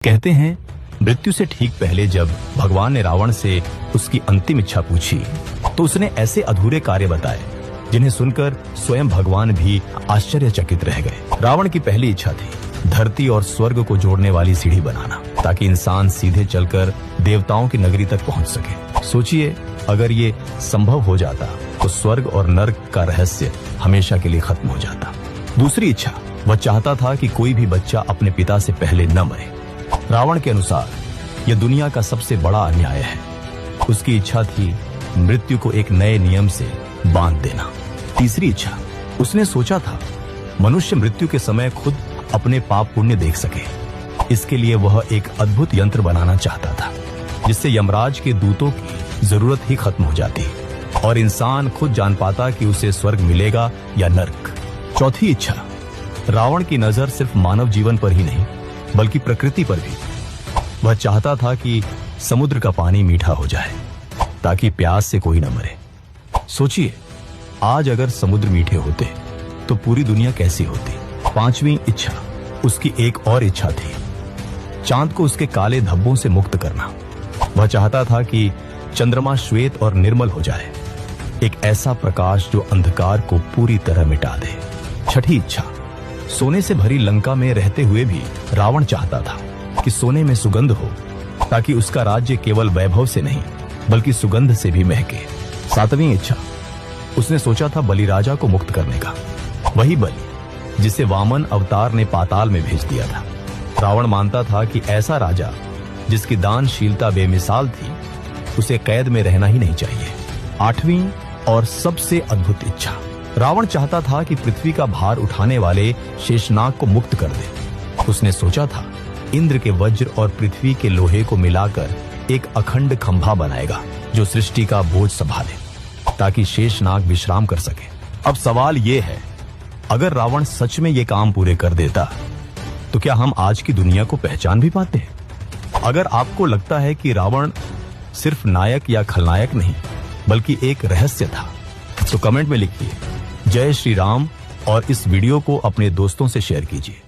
कहते हैं मृत्यु से ठीक पहले जब भगवान ने रावण से उसकी अंतिम इच्छा पूछी तो उसने ऐसे अधूरे कार्य बताए जिन्हें सुनकर स्वयं भगवान भी आश्चर्यचकित रह गए। रावण की पहली इच्छा थी धरती और स्वर्ग को जोड़ने वाली सीढ़ी बनाना ताकि इंसान सीधे चलकर देवताओं की नगरी तक पहुंच सके। सोचिए अगर ये संभव हो जाता तो स्वर्ग और नर्क का रहस्य हमेशा के लिए खत्म हो जाता। दूसरी इच्छा, वह चाहता था कि कोई भी बच्चा अपने पिता से पहले न मरे। रावण के अनुसार यह दुनिया का सबसे बड़ा अन्याय है। उसकी इच्छा थी मृत्यु को एक नए नियम से बांध देना। तीसरी इच्छा, उसने सोचा था मनुष्य मृत्यु के समय खुद अपने पाप पुण्य देख सके। इसके लिए वह एक अद्भुत यंत्र बनाना चाहता था जिससे यमराज के दूतों की जरूरत ही खत्म हो जाती और इंसान खुद जान पाता कि उसे स्वर्ग मिलेगा या नर्क। चौथी इच्छा, रावण की नजर सिर्फ मानव जीवन पर ही नहीं बल्कि प्रकृति पर भी। वह चाहता था कि समुद्र का पानी मीठा हो जाए ताकि प्यास से कोई न मरे। सोचिए आज अगर समुद्र मीठे होते तो पूरी दुनिया कैसी होती। पांचवी इच्छा, उसकी एक और इच्छा थी चांद को उसके काले धब्बों से मुक्त करना। वह चाहता था कि चंद्रमा श्वेत और निर्मल हो जाए, एक ऐसा प्रकाश जो अंधकार को पूरी तरह मिटा दे। छठी इच्छा, सोने से भरी लंका में रहते हुए भी रावण चाहता था कि सोने में सुगंध हो ताकि उसका राज्य केवल वैभव से नहीं बल्कि सुगंध से भी महके। सातवीं इच्छा, उसने सोचा था बलिराजा को मुक्त करने का, वही बलि जिसे वामन अवतार ने पाताल में भेज दिया था। रावण मानता था कि ऐसा राजा जिसकी दानशीलता बेमिसाल थी उसे कैद में रहना ही नहीं चाहिए। आठवीं और सबसे अद्भुत इच्छा, रावण चाहता था कि पृथ्वी का भार उठाने वाले शेषनाग को मुक्त कर दे। उसने सोचा था इंद्र के वज्र और पृथ्वी के लोहे को मिलाकर एक अखंड खंभा बनाएगा जो सृष्टि का बोझ संभाले ताकि शेषनाग विश्राम कर सके। अब सवाल यह है, अगर रावण सच में ये काम पूरे कर देता तो क्या हम आज की दुनिया को पहचान भी पाते हैं? अगर आपको लगता है कि रावण सिर्फ नायक या खलनायक नहीं बल्कि एक रहस्य था तो कमेंट में लिखिए जय श्री राम और इस वीडियो को अपने दोस्तों से शेयर कीजिए।